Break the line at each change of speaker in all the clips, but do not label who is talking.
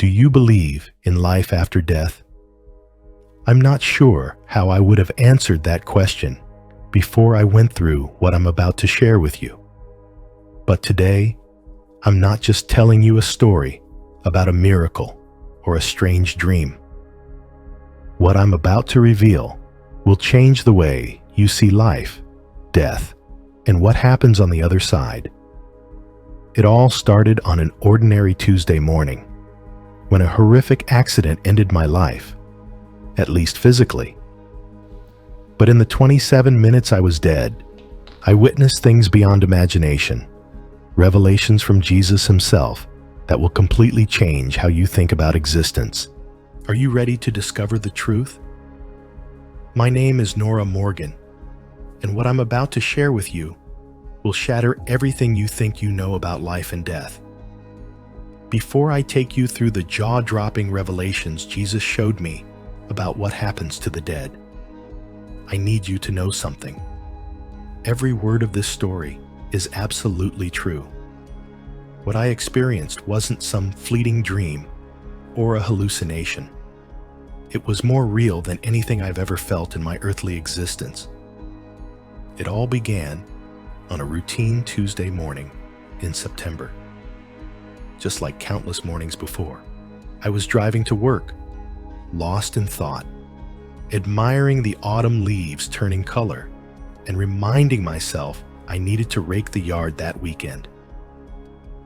Do you believe in life after death? I'm not sure how I would have answered that question before I went through what I'm about to share with you. But today, I'm not just telling you a story about a miracle or a strange dream. What I'm about to reveal will change the way you see life, death, and what happens on the other side. It all started on an ordinary Tuesday morning when a horrific accident ended my life, at least physically. But in the 27 minutes I was dead, I witnessed things beyond imagination, revelations from Jesus himself that will completely change how you think about existence. Are you ready to discover the truth? My name is Nora Morgan, and what I'm about to share with you will shatter everything you think you know about life and death. Before I take you through the jaw-dropping revelations Jesus showed me about what happens to the dead, I need you to know something. Every word of this story is absolutely true. What I experienced wasn't some fleeting dream or a hallucination. It was more real than anything I've ever felt in my earthly existence. It all began on a routine Tuesday morning in September. Just like countless mornings before, I was driving to work, lost in thought, admiring the autumn leaves turning color, and reminding myself I needed to rake the yard that weekend.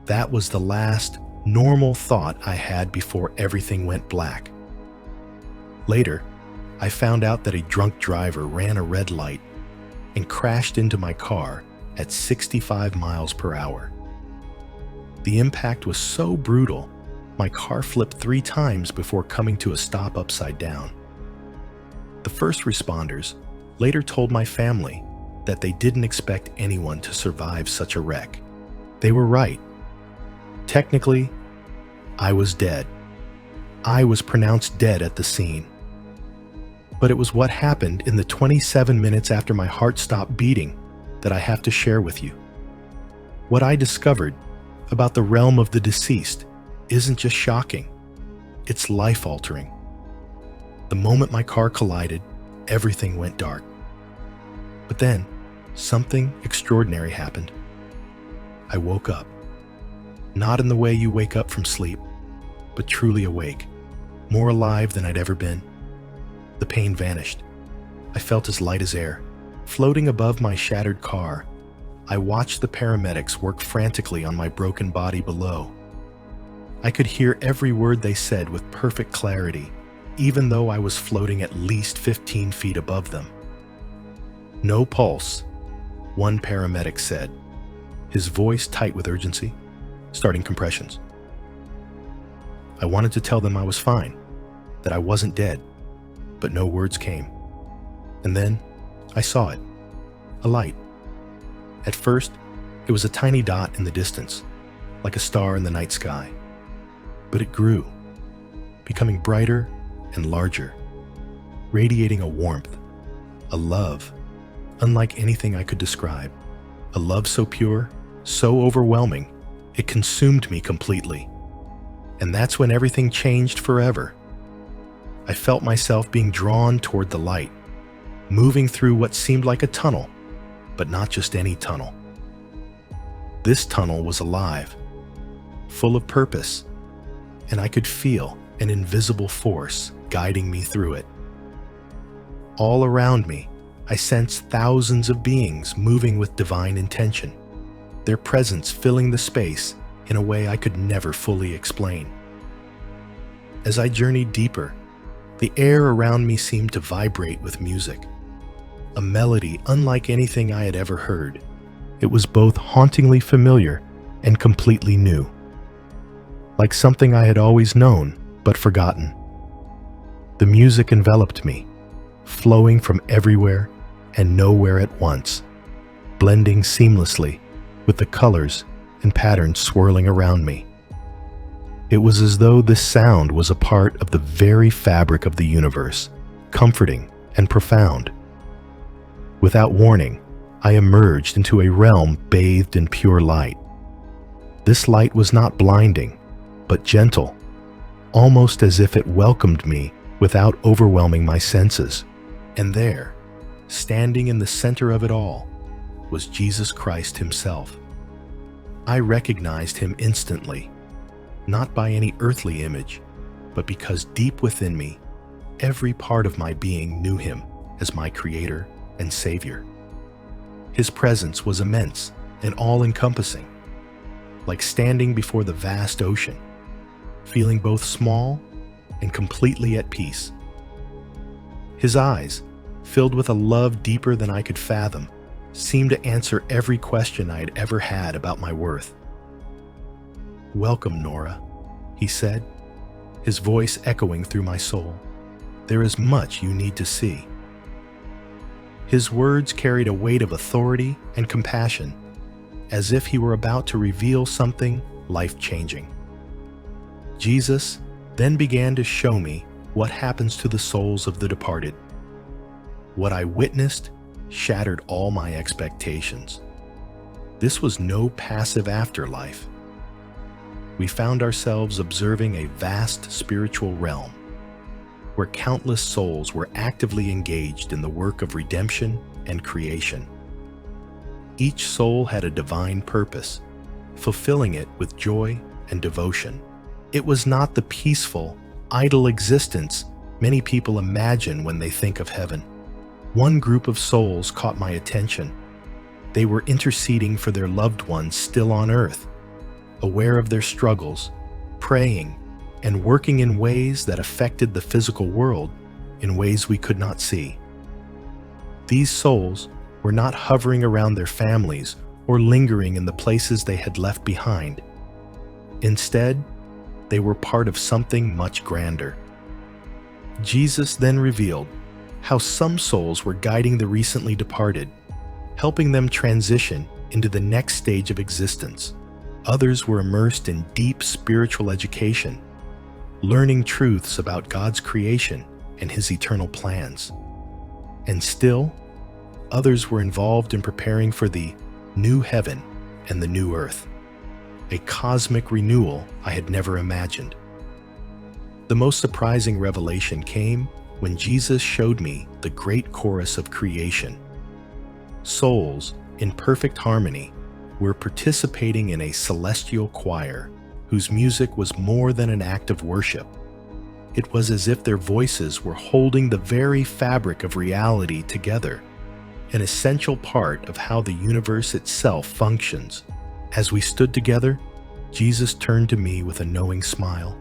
That was the last normal thought I had before everything went black. Later, I found out that a drunk driver ran a red light and crashed into my car at 65 miles per hour. The impact was so brutal, my car flipped 3 times before coming to a stop upside down. The first responders later told my family that they didn't expect anyone to survive such a wreck. They were right. Technically, I was dead. I was pronounced dead at the scene. But it was what happened in the 27 minutes after my heart stopped beating that I have to share with you. What I discovered about the realm of the deceased isn't just shocking, it's life-altering. The moment my car collided, everything went dark. But then, something extraordinary happened. I woke up. Not in the way you wake up from sleep, but truly awake, more alive than I'd ever been. The pain vanished. I felt as light as air. Floating above my shattered car, I watched the paramedics work frantically on my broken body below. I could hear every word they said with perfect clarity, even though I was floating at least 15 feet above them. "No pulse," one paramedic said, his voice tight with urgency, starting compressions. I wanted to tell them I was fine, that I wasn't dead, but no words came. And then I saw it, a light. At first, it was a tiny dot in the distance, like a star in the night sky. But it grew, becoming brighter and larger, radiating a warmth, a love, unlike anything I could describe. A love so pure, so overwhelming, it consumed me completely. And that's when everything changed forever. I felt myself being drawn toward the light, moving through what seemed like a tunnel, but not just any tunnel. This tunnel was alive, full of purpose, and I could feel an invisible force guiding me through it. All around me, I sensed thousands of beings moving with divine intention, their presence filling the space in a way I could never fully explain. As I journeyed deeper, the air around me seemed to vibrate with music, a melody unlike anything I had ever heard. It was both hauntingly familiar and completely new, like something I had always known but forgotten. The music enveloped me, flowing from everywhere and nowhere at once, blending seamlessly with the colors and patterns swirling around me. It was as though this sound was a part of the very fabric of the universe, comforting and profound. Without warning, I emerged into a realm bathed in pure light. This light was not blinding, but gentle, almost as if it welcomed me without overwhelming my senses. And there, standing in the center of it all, was Jesus Christ himself. I recognized him instantly, not by any earthly image, but because deep within me, every part of my being knew him as my Creator and Savior. His presence was immense and all-encompassing, like standing before the vast ocean, feeling both small and completely at peace. His eyes, filled with a love deeper than I could fathom, seemed to answer every question I had ever had about my worth. "Welcome, Nora," he said, his voice echoing through my soul. "There is much you need to see." His words carried a weight of authority and compassion, as if he were about to reveal something life-changing. Jesus then began to show me what happens to the souls of the departed. What I witnessed shattered all my expectations. This was no passive afterlife. We found ourselves observing a vast spiritual realm, where countless souls were actively engaged in the work of redemption and creation. Each soul had a divine purpose, fulfilling it with joy and devotion. It was not the peaceful, idle existence many people imagine when they think of heaven. One group of souls caught my attention. They were interceding for their loved ones still on earth, aware of their struggles, praying, and working in ways that affected the physical world in ways we could not see. These souls were not hovering around their families or lingering in the places they had left behind. Instead, they were part of something much grander. Jesus then revealed how some souls were guiding the recently departed, helping them transition into the next stage of existence. Others were immersed in deep spiritual education, learning truths about God's creation and his eternal plans. And still, others were involved in preparing for the new heaven and the new earth, a cosmic renewal I had never imagined. The most surprising revelation came when Jesus showed me the great chorus of creation. Souls, in perfect harmony, were participating in a celestial choir whose music was more than an act of worship. It was as if their voices were holding the very fabric of reality together, an essential part of how the universe itself functions. As we stood together, Jesus turned to me with a knowing smile.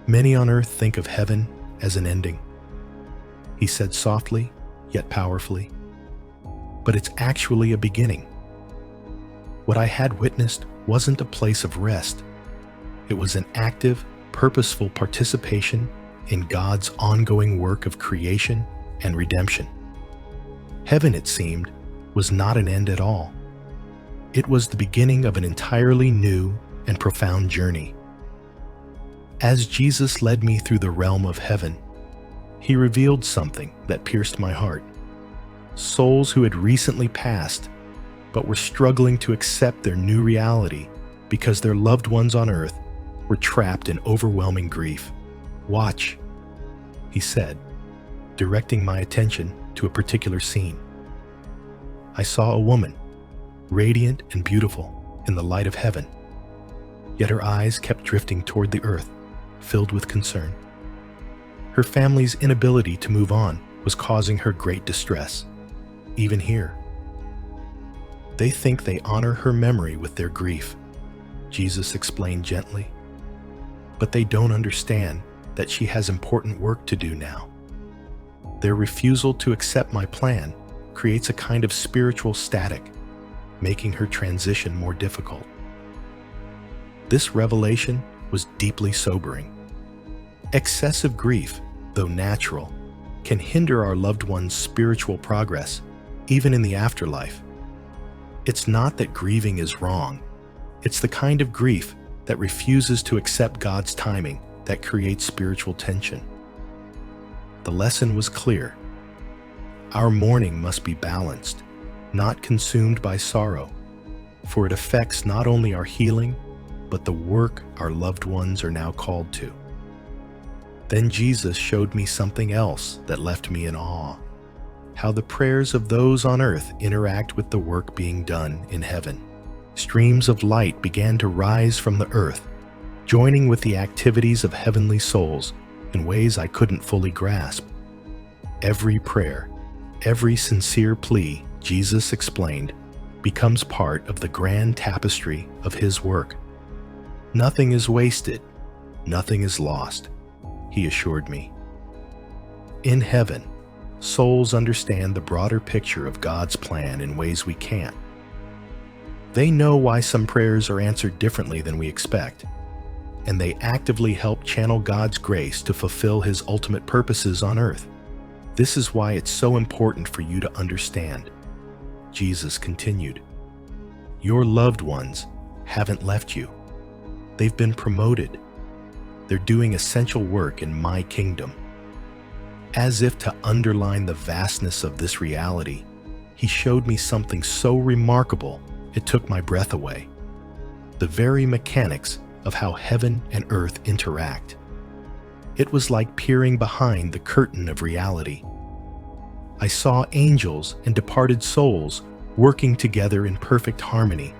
"Many on earth think of heaven as an ending," he said softly, yet powerfully. "But it's actually a beginning. What I had witnessed wasn't a place of rest. It was an active, purposeful participation in God's ongoing work of creation and redemption. Heaven, it seemed, was not an end at all. It was the beginning of an entirely new and profound journey." As Jesus led me through the realm of heaven, he revealed something that pierced my heart. Souls who had recently passed, but were struggling to accept their new reality because their loved ones on earth were trapped in overwhelming grief. "Watch," he said, directing my attention to a particular scene. I saw a woman, radiant and beautiful in the light of heaven, yet her eyes kept drifting toward the earth, filled with concern. Her family's inability to move on was causing her great distress, even here. "They think they honor her memory with their grief," Jesus explained gently. "But they don't understand that she has important work to do now. Their refusal to accept my plan creates a kind of spiritual static, making her transition more difficult." This revelation was deeply sobering. Excessive grief, though natural, can hinder our loved one's spiritual progress, even in the afterlife. It's not that grieving is wrong. It's the kind of grief that refuses to accept God's timing that creates spiritual tension. The lesson was clear. Our mourning must be balanced, not consumed by sorrow, for it affects not only our healing, but the work our loved ones are now called to. Then Jesus showed me something else that left me in awe: how the prayers of those on earth interact with the work being done in heaven. Streams of light began to rise from the earth, joining with the activities of heavenly souls in ways I couldn't fully grasp. Every prayer, every sincere plea, Jesus explained, becomes part of the grand tapestry of His work. Nothing is wasted, nothing is lost, He assured me. In heaven, souls understand the broader picture of God's plan in ways we can't. They know why some prayers are answered differently than we expect, and they actively help channel God's grace to fulfill His ultimate purposes on earth. This is why it's so important for you to understand. Jesus continued, "Your loved ones haven't left you. They've been promoted. They're doing essential work in my kingdom." As if to underline the vastness of this reality, He showed me something so remarkable it took my breath away. The very mechanics of how heaven and earth interact. It was like peering behind the curtain of reality. I saw angels and departed souls working together in perfect harmony,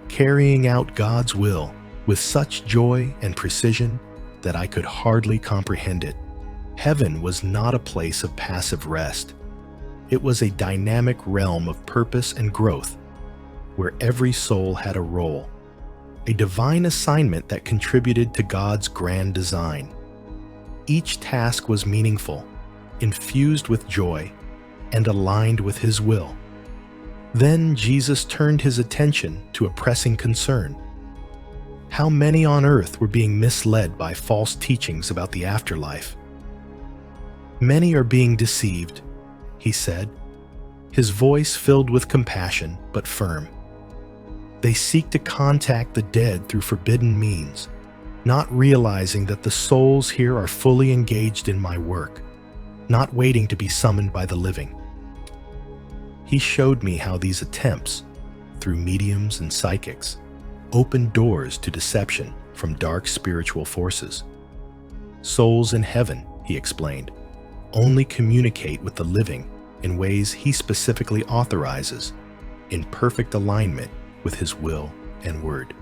carrying out God's will with such joy and precision that I could hardly comprehend it. Heaven was not a place of passive rest. It was a dynamic realm of purpose and growth, where every soul had a role, a divine assignment that contributed to God's grand design. Each task was meaningful, infused with joy, and aligned with His will. Then Jesus turned His attention to a pressing concern. How many on earth were being misled by false teachings about the afterlife? "Many are being deceived," He said, His voice filled with compassion but firm. "They seek to contact the dead through forbidden means, not realizing that the souls here are fully engaged in my work, not waiting to be summoned by the living." He showed me how these attempts, through mediums and psychics, open doors to deception from dark spiritual forces. Souls in heaven, He explained, only communicate with the living in ways He specifically authorizes, in perfect alignment with His will and word.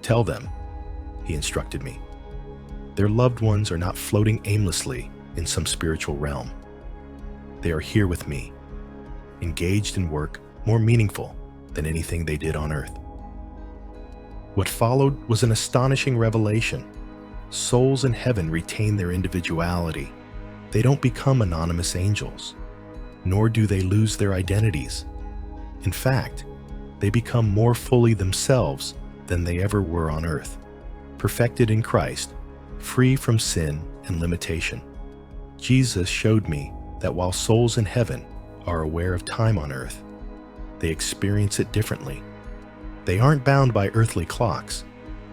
"Tell them," He instructed me, "their loved ones are not floating aimlessly in some spiritual realm. They are here with me, engaged in work more meaningful than anything they did on earth." What followed was an astonishing revelation. Souls in heaven retain their individuality. They don't become anonymous angels, nor do they lose their identities. In fact, they become more fully themselves than they ever were on earth, perfected in Christ, free from sin and limitation. Jesus showed me that while souls in heaven are aware of time on earth, they experience it differently. They aren't bound by earthly clocks,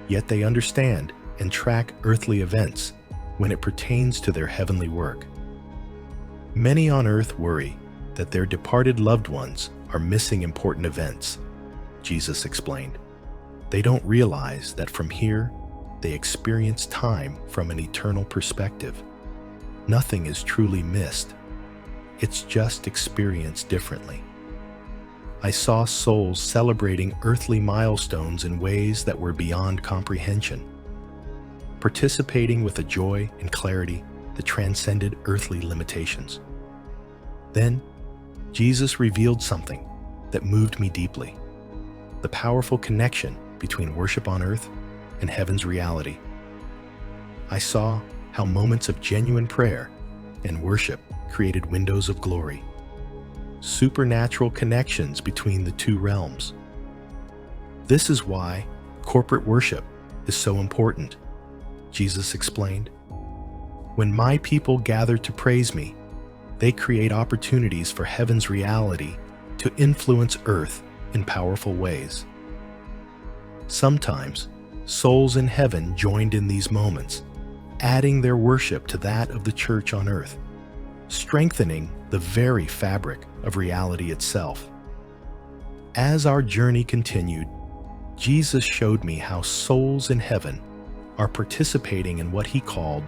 yet they understand and track earthly events when it pertains to their heavenly work. Many on earth worry that their departed loved ones are missing important events, Jesus explained. They don't realize that from here, they experience time from an eternal perspective. Nothing is truly missed. It's just experienced differently. I saw souls celebrating earthly milestones in ways that were beyond comprehension, participating with a joy and clarity that transcended earthly limitations. Then, Jesus revealed something that moved me deeply: the powerful connection between worship on earth and heaven's reality. I saw how moments of genuine prayer and worship created windows of glory, supernatural connections between the two realms. This is why corporate worship is so important, Jesus explained. When my people gather to praise me, they create opportunities for heaven's reality to influence earth in powerful ways. Sometimes, souls in heaven joined in these moments, adding their worship to that of the church on earth, strengthening the very fabric of reality itself. As our journey continued, Jesus showed me how souls in heaven are participating in what he called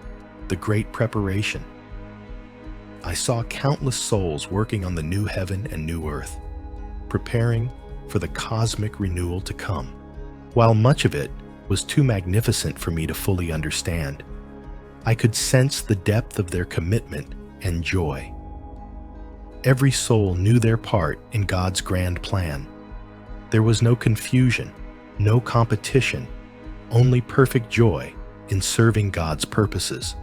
the Great Preparation. I saw countless souls working on the new heaven and new earth, preparing for the cosmic renewal to come. While much of it was too magnificent for me to fully understand, I could sense the depth of their commitment and joy. Every soul knew their part in God's grand plan. There was no confusion, no competition, only perfect joy in serving God's purposes.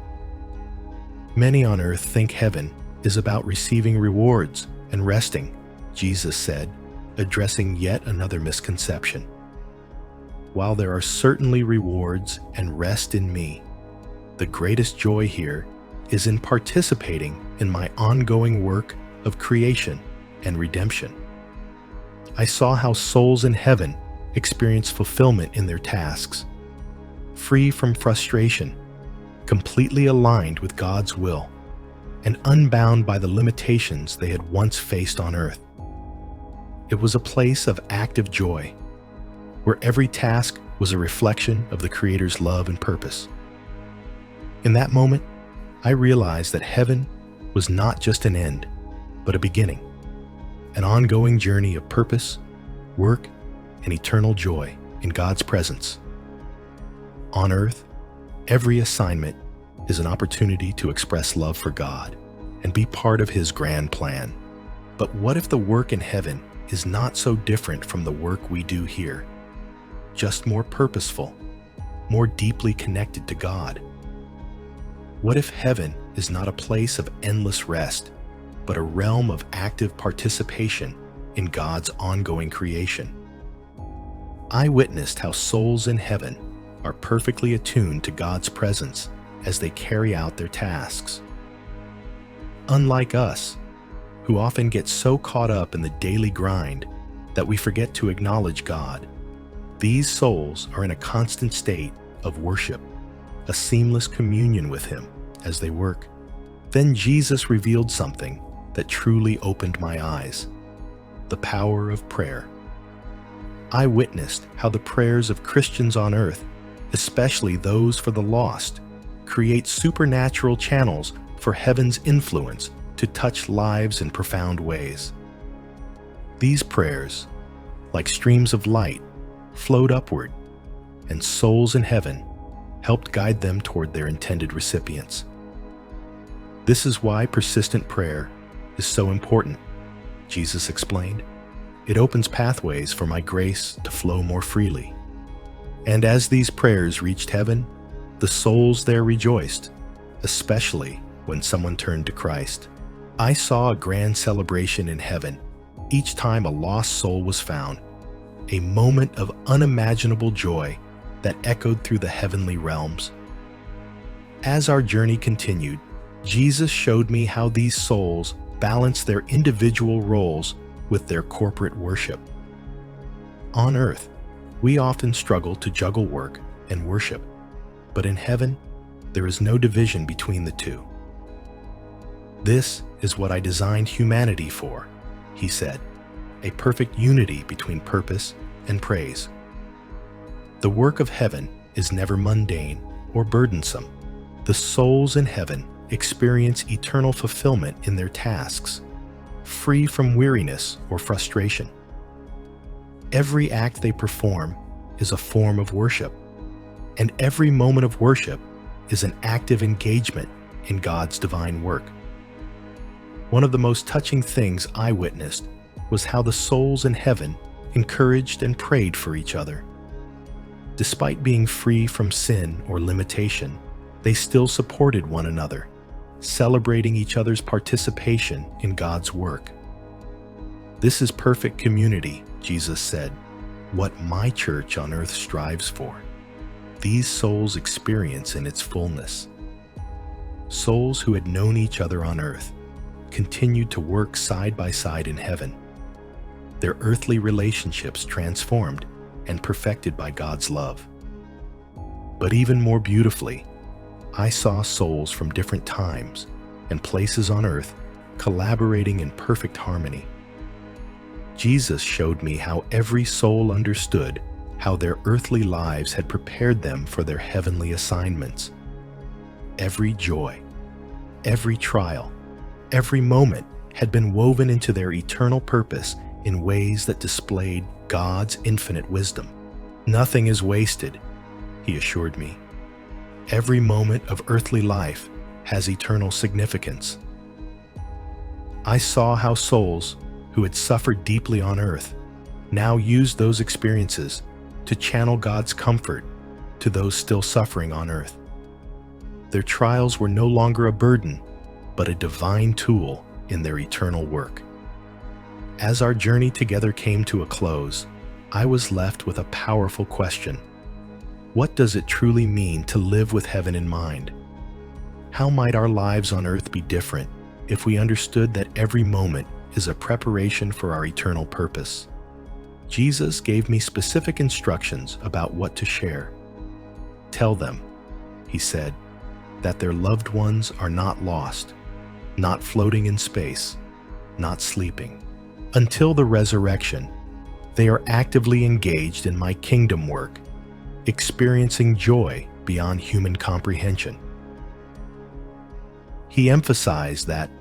Many on earth think heaven is about receiving rewards and resting, Jesus said, addressing yet another misconception. While there are certainly rewards and rest in me, the greatest joy here is in participating in my ongoing work of creation and redemption. I saw how souls in heaven experience fulfillment in their tasks, free from frustration, completely aligned with God's will, and unbound by the limitations they had once faced on earth. It was a place of active joy, where every task was a reflection of the Creator's love and purpose. In that moment, I realized that heaven was not just an end, but a beginning, an ongoing journey of purpose, work, and eternal joy in God's presence. On earth, every assignment is an opportunity to express love for God and be part of His grand plan. But what if the work in heaven is not so different from the work we do here, just more purposeful, more deeply connected to God? What if heaven is not a place of endless rest, but a realm of active participation in God's ongoing creation? I witnessed how souls in heaven are perfectly attuned to God's presence as they carry out their tasks. Unlike us, who often get so caught up in the daily grind that we forget to acknowledge God, these souls are in a constant state of worship, a seamless communion with Him as they work. Then Jesus revealed something that truly opened my eyes: the power of prayer. I witnessed how the prayers of Christians on earth, especially those for the lost, create supernatural channels for heaven's influence to touch lives in profound ways. These prayers, like streams of light, flowed upward, and souls in heaven helped guide them toward their intended recipients. This is why persistent prayer is so important, Jesus explained. It opens pathways for my grace to flow more freely. And as these prayers reached heaven, the souls there rejoiced, especially when someone turned to Christ. I saw a grand celebration in heaven each time a lost soul was found, a moment of unimaginable joy that echoed through the heavenly realms. As our journey continued, Jesus showed me how these souls balance their individual roles with their corporate worship. On earth, we often struggle to juggle work and worship, but in heaven, there is no division between the two. This is what I designed humanity for, he said, a perfect unity between purpose and praise. The work of heaven is never mundane or burdensome. The souls in heaven experience eternal fulfillment in their tasks, free from weariness or frustration. Every act they perform is a form of worship, and every moment of worship is an active engagement in God's divine work. One of the most touching things I witnessed was how the souls in heaven encouraged and prayed for each other. Despite being free from sin or limitation, they still supported one another, celebrating each other's participation in God's work. This is perfect community, Jesus said, what my church on earth strives for. These souls experience in its fullness. Souls who had known each other on earth continued to work side by side in heaven, their earthly relationships transformed and perfected by God's love. But even more beautifully, I saw souls from different times and places on earth collaborating in perfect harmony. Jesus showed me how every soul understood how their earthly lives had prepared them for their heavenly assignments. Every joy, every trial, every moment had been woven into their eternal purpose in ways that displayed God's infinite wisdom. Nothing is wasted, he assured me. Every moment of earthly life has eternal significance. I saw how souls who had suffered deeply on earth now used those experiences to channel God's comfort to those still suffering on earth. Their trials were no longer a burden, but a divine tool in their eternal work. As our journey together came to a close, I was left with a powerful question. What does it truly mean to live with heaven in mind? How might our lives on earth be different if we understood that every moment is a preparation for our eternal purpose? Jesus gave me specific instructions about what to share. Tell them, he said, that their loved ones are not lost, not floating in space, not sleeping. Until the resurrection, they are actively engaged in my kingdom work, experiencing joy beyond human comprehension. He emphasized that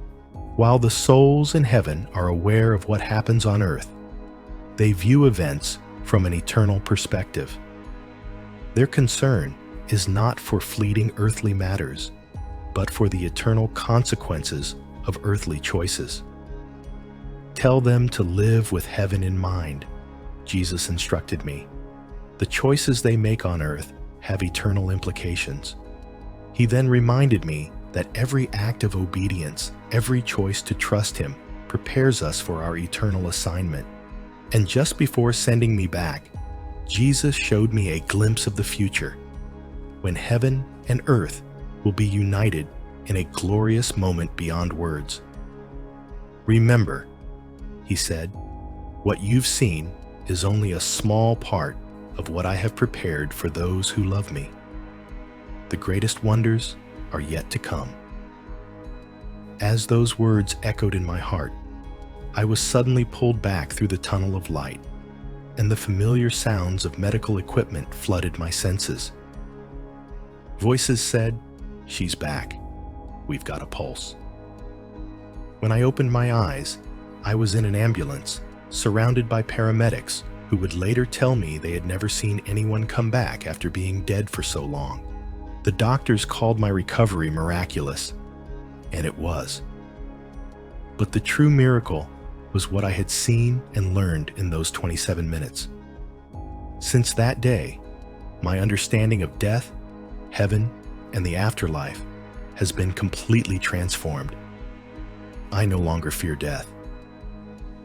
while the souls in heaven are aware of what happens on earth, they view events from an eternal perspective. Their concern is not for fleeting earthly matters, but for the eternal consequences of earthly choices. Tell them to live with heaven in mind, Jesus instructed me. The choices they make on earth have eternal implications. He then reminded me that every act of obedience, every choice to trust him, prepares us for our eternal assignment. And just before sending me back, Jesus showed me a glimpse of the future, when heaven and earth will be united in a glorious moment beyond words. Remember, he said, what you've seen is only a small part of what I have prepared for those who love me. The greatest wonders are yet to come. As those words echoed in my heart, I was suddenly pulled back through the tunnel of light, and the familiar sounds of medical equipment flooded my senses. Voices said, "She's back. We've got a pulse." When I opened my eyes, I was in an ambulance, surrounded by paramedics who would later tell me they had never seen anyone come back after being dead for so long. The doctors called my recovery miraculous, and it was. But the true miracle was what I had seen and learned in those 27 minutes. Since that day, my understanding of death, heaven, and the afterlife has been completely transformed. I no longer fear death.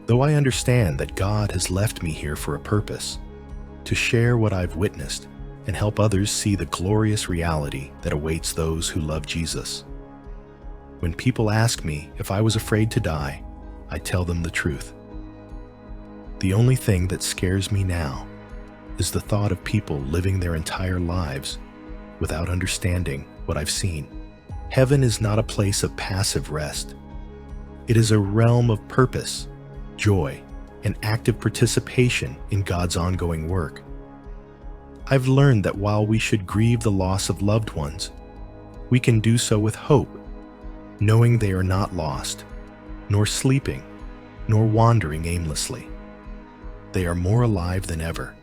Though I understand that God has left me here for a purpose, to share what I've witnessed and help others see the glorious reality that awaits those who love Jesus. When people ask me if I was afraid to die, I tell them the truth. The only thing that scares me now is the thought of people living their entire lives without understanding what I've seen. Heaven is not a place of passive rest. It is a realm of purpose, joy, and active participation in God's ongoing work. I've learned that while we should grieve the loss of loved ones, we can do so with hope, knowing they are not lost, nor sleeping, nor wandering aimlessly. They are more alive than ever,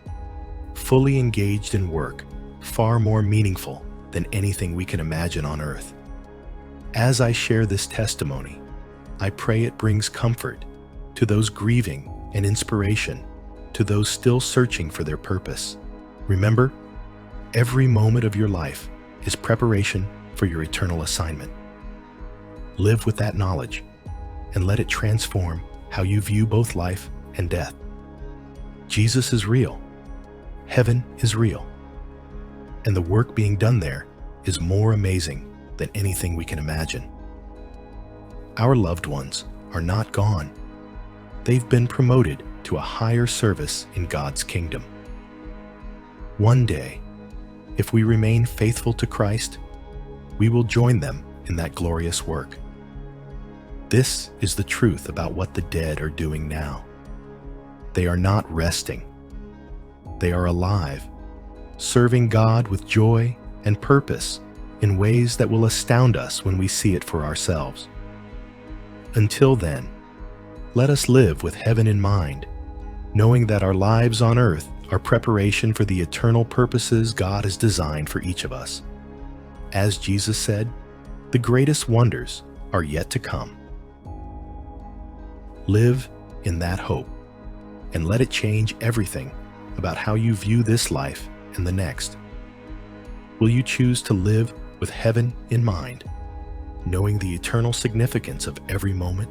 fully engaged in work, far more meaningful than anything we can imagine on earth. As I share this testimony, I pray it brings comfort to those grieving and inspiration to those still searching for their purpose. Remember, every moment of your life is preparation for your eternal assignment. Live with that knowledge and let it transform how you view both life and death. Jesus is real. Heaven is real. And the work being done there is more amazing than anything we can imagine. Our loved ones are not gone. They've been promoted to a higher service in God's kingdom. One day, if we remain faithful to Christ, we will join them in that glorious work. This is the truth about what the dead are doing now. They are not resting. they are alive, serving God with joy and purpose in ways that will astound us when we see it for ourselves. Until then, let us live with heaven in mind, knowing that our lives on earth are preparation for the eternal purposes God has designed for each of us. As Jesus said, the greatest wonders are yet to come. Live in that hope, and let it change everything about how you view this life and the next. Will you choose to live with heaven in mind, knowing the eternal significance of every moment?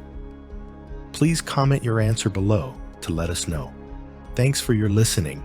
Please comment your answer below to let us know. Thanks for your listening